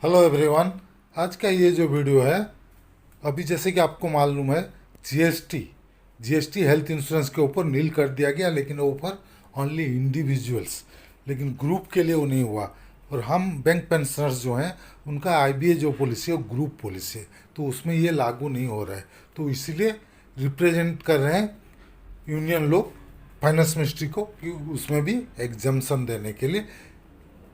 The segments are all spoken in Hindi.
Hello everyone. आज का ये जो वीडियो है, अभी जैसे कि आपको मालूम है, जीएसटी जीएसटी हेल्थ इंश्योरेंस के ऊपर नील कर दिया गया, लेकिन वो ऊपर ओनली इंडिविजुअल्स, लेकिन ग्रुप के लिए वो नहीं हुआ। और हम बैंक पेंशनर्स जो हैं उनका आईबीए जो पॉलिसी है वो ग्रुप पॉलिसी है, तो उसमें ये लागू नहीं हो रहा है। तो इसीलिए रिप्रेजेंट कर रहे हैं यूनियन लोग फाइनेंस मिनिस्ट्री को कि उसमें भी एग्जाम्शन देने के लिए।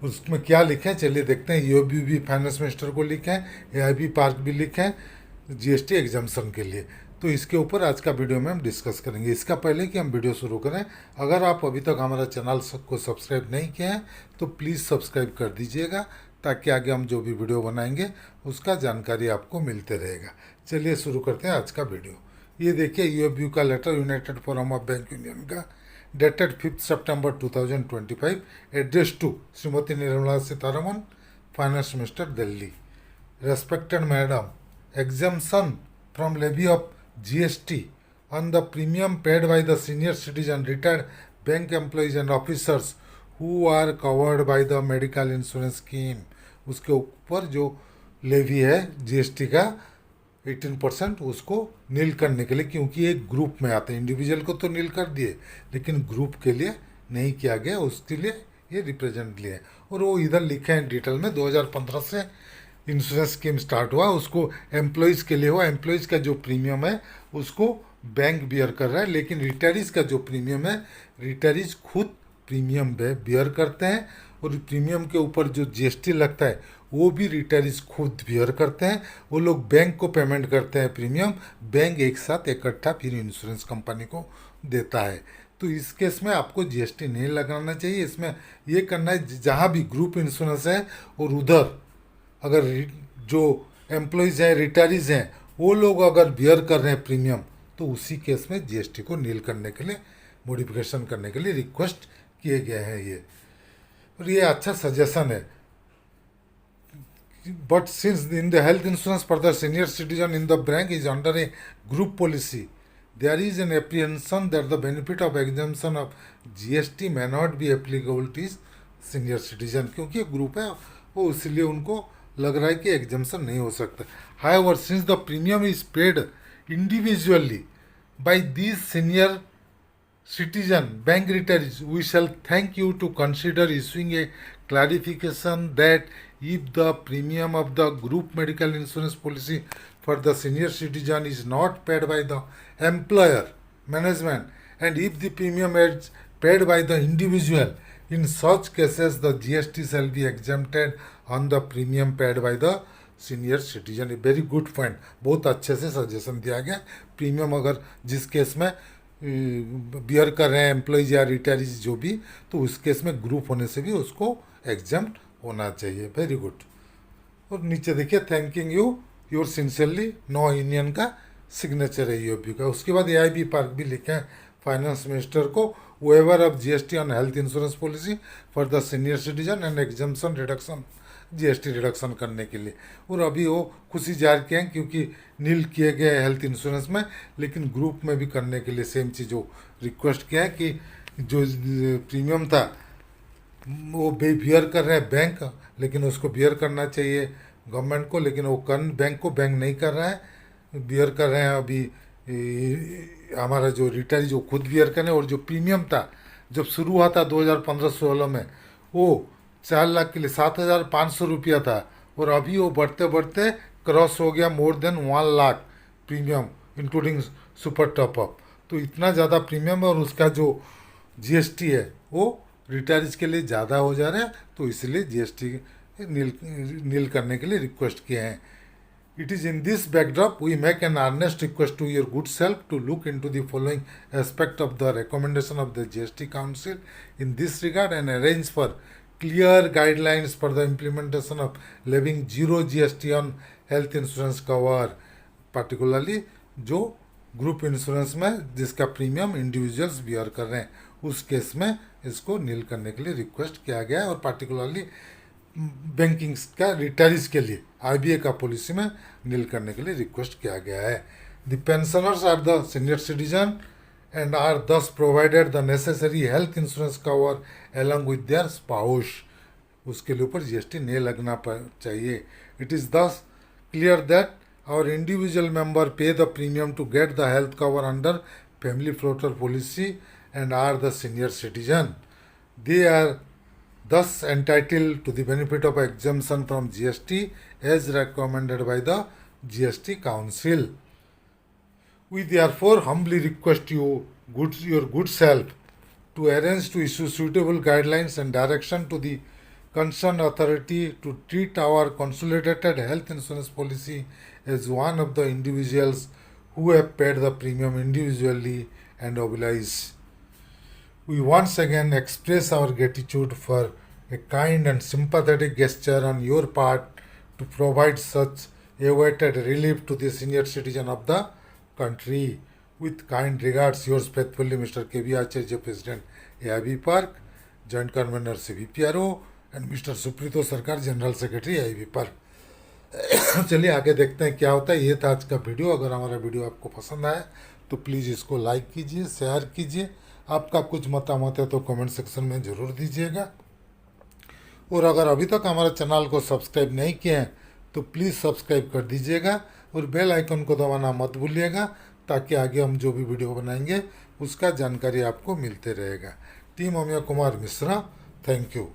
उसमें क्या लिखे हैं चलिए देखते हैं। यूओबी भी फाइनेंस मिनिस्टर को लिखे हैं, एआईबी पार्क भी लिखे हैं जीएसटी एग्जाम्शन के लिए। तो इसके ऊपर आज का वीडियो में हम डिस्कस करेंगे। इसका पहले कि हम वीडियो शुरू करें, अगर आप अभी तक हमारा चैनल को सब्सक्राइब नहीं किए हैं तो प्लीज़ सब्सक्राइब कर दीजिएगा, ताकि आगे हम जो भी वीडियो बनाएंगे उसका जानकारी आपको मिलते रहेगा। चलिए शुरू करते हैं आज का वीडियो। ये देखिए यूएबयू का letter, United Forum of Bank Union का, dated 5th September 2025, addressed to Srimati Nirmala Sitharaman, Finance Minister, Delhi. Respected Madam, exemption from levy of GST on the premium paid by the senior citizen, retired bank employees and officers who are covered by the medical insurance scheme, उसके ऊपर जो लेवी है जीएसटी का 18% उसको नील करने के लिए, क्योंकि एक ग्रुप में आते हैं। इंडिविजुअल को तो नील कर दिए, लेकिन ग्रुप के लिए नहीं किया गया, उसके लिए ये रिप्रेजेंट लिए। और वो इधर लिखे हैं डिटेल में, 2015 से इंश्योरेंस स्कीम स्टार्ट हुआ, उसको एम्प्लॉयज़ के लिए हुआ। एम्प्लॉयज़ का जो प्रीमियम है उसको बैंक बियर कर रहा है, लेकिन रिटायरीज़ का जो प्रीमियम है, रिटायरीज़ खुद प्रीमियम बियर करते हैं। और प्रीमियम के ऊपर जो जीएसटी लगता है वो भी रिटायरीज खुद बियर करते हैं। वो लोग बैंक को पेमेंट करते हैं प्रीमियम, बैंक एक साथ इकट्ठा फिर इंश्योरेंस कंपनी को देता है। तो इस केस में आपको जीएसटी नहीं लगाना चाहिए। इसमें ये करना है जहाँ भी ग्रुप इंश्योरेंस है और उधर अगर जो एम्प्लॉयज़ हैं, रिटायरीज हैं, वो लोग अगर बियर कर रहे हैं प्रीमियम, तो उसी केस में जीएसटी को नील करने के लिए, मॉडिफिकेशन करने के लिए रिक्वेस्ट किए गए हैं ये। और ये अच्छा सजेशन है। But since in the health insurance for the senior citizen in the bank is under a group policy, there is an apprehension that the benefit of exemption of GST may not be applicable to senior citizen, क्योंकि ग्रुप है वो, इसलिए उनको लग रहा है कि एग्जाम्शन नहीं हो सकता। However, since the premium is paid individually by these senior citizen bank retirees, we shall thank you to consider issuing a clarification that if the premium of the group medical insurance policy for the senior citizen is not paid by the employer management, and if the premium is paid by the individual, in such cases the GST shall be exempted on the premium paid by the senior citizen. Very good point, बहुत अच्छे से सजेशन दिया गया। प्रीमियम अगर जिस केस में बियर कर रहे हैं एम्प्लॉयज़ या रिटायरीज जो भी, तो उस केस में ग्रुप होने से भी उसको एग्जाम्प्ट होना चाहिए। Very good. और नीचे देखिए, thanking you your sincerely, no union का सिग्नेचर है यूओबी का। उसके बाद एआईबी पार्क भी लिखे हैं फाइनेंस मिनिस्टर को, waiver of GST on health insurance policy for the senior citizen and exemption reduction, GST reduction करने के लिए। और अभी वो खुशी जाहिर किए हैं क्योंकि नील किए गए हेल्थ इंश्योरेंस में, लेकिन ग्रुप में भी करने के लिए सेम चीज़ वो रिक्वेस्ट किया है कि जो प्रीमियम था वो बियर कर रहे हैं बैंक, लेकिन उसको बियर करना चाहिए गवर्नमेंट को, लेकिन वो बैंक को बैंक नहीं कर रहा है, बियर कर रहे हैं अभी हमारा जो रिटायर जो खुद बियर करें। और जो प्रीमियम था जब शुरू हुआ था 2015-16 में, वो 4 लाख के लिए 7,500 रुपया था, और अभी वो बढ़ते बढ़ते क्रॉस हो गया more than 1 lakh premium including super top up. तो इतना ज़्यादा प्रीमियम है, और उसका जो जीएसटी है वो रिटायरीज के लिए ज़्यादा हो जा रहा है, तो इसलिए जीएसटी नील करने के लिए रिक्वेस्ट किए हैं। It is in this backdrop we make an earnest request to your good self to look into the following aspect of the recommendation of the GST Council in this regard, and arrange for clear guidelines for the implementation of levying zero GST on health insurance cover, particularly जो ग्रुप इंश्योरेंस में जिसका प्रीमियम इंडिविजुअल्स बियर कर रहे हैं, उस केस में इसको नील करने के लिए रिक्वेस्ट किया गया है। और पार्टिकुलरली बैंकिंग का रिटायरीज के लिए आईबीए का पॉलिसी में नील करने के लिए रिक्वेस्ट किया गया है। The pensioners are the senior citizen and are thus provided the necessary health insurance cover along with their spouse उसके लिए ऊपर जीएसटी नहीं लगना चाहिए. इट इज़ दस clear that our individual member pay the premium to get the health cover under family floater policy and are the senior citizen. They are thus entitled to the benefit of exemption from GST as recommended by the GST Council. We therefore humbly request your good self to arrange to issue suitable guidelines and direction to the concerned authority to treat our consolidated health insurance policy as one of the individuals who have paid the premium individually and oblige. We once again express our gratitude for a kind and sympathetic gesture on your part to provide such awaited relief to the senior citizen of the country. With kind regards, yours faithfully, Mr. K.V. Acharya, President, AIB Park, Joint Convener CVPRO, and Mr. Suprito Sarkar, General Secretary, AIB Park. चलिए आगे देखते हैं क्या होता है. ये था आज का वीडियो. अगर हमारा वीडियो आपको पसंद आया तो प्लीज़ इसको लाइक कीजिए, शेयर कीजिए. आपका कुछ मतामत है तो कमेंट सेक्शन में ज़रूर दीजिएगा. और अगर अभी तक हमारे चैनल को सब्सक्राइब नहीं किए हैं तो प्लीज़ सब्सक्राइब कर दीजिएगा और बेल आइकन को दबाना मत भूलिएगा, ताकि आगे हम जो भी वीडियो बनाएंगे उसका जानकारी आपको मिलते रहेगा. Team Amiya Kumar Mishra, thank you.